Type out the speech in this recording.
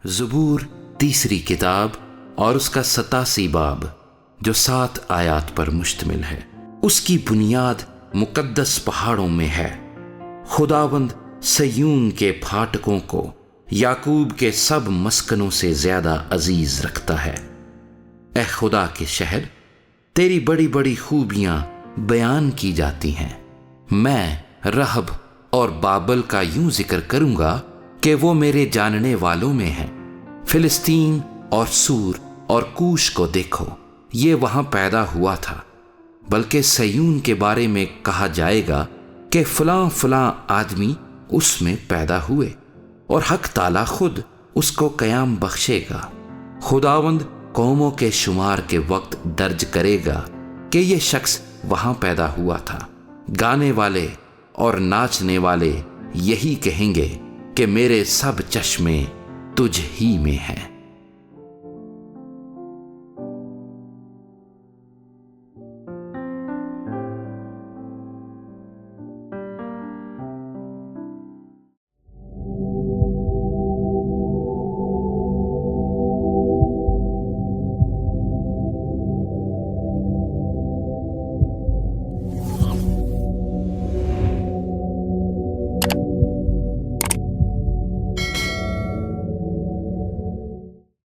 زبور تیسری کتاب اور اس کا 87 باب جو 7 آیات پر مشتمل ہے، اس کی بنیاد مقدس پہاڑوں میں ہے۔ خداوند سیون کے پھاٹکوں کو یعقوب کے سب مسکنوں سے زیادہ عزیز رکھتا ہے۔ اے خدا کے شہر، تیری بڑی بڑی خوبیاں بیان کی جاتی ہیں۔ میں رہب اور بابل کا یوں ذکر کروں گا کہ وہ میرے جاننے والوں میں ہیں۔ فلسطین اور سور اور کوش کو دیکھو، یہ وہاں پیدا ہوا تھا، بلکہ سیون کے بارے میں کہا جائے گا کہ فلاں فلاں آدمی اس میں پیدا ہوئے، اور حق تعالیٰ خود اس کو قیام بخشے گا۔ خداوند قوموں کے شمار کے وقت درج کرے گا کہ یہ شخص وہاں پیدا ہوا تھا۔ گانے والے اور ناچنے والے یہی کہیں گے کہ میرے سب چشمے تجھ ہی میں ہیں۔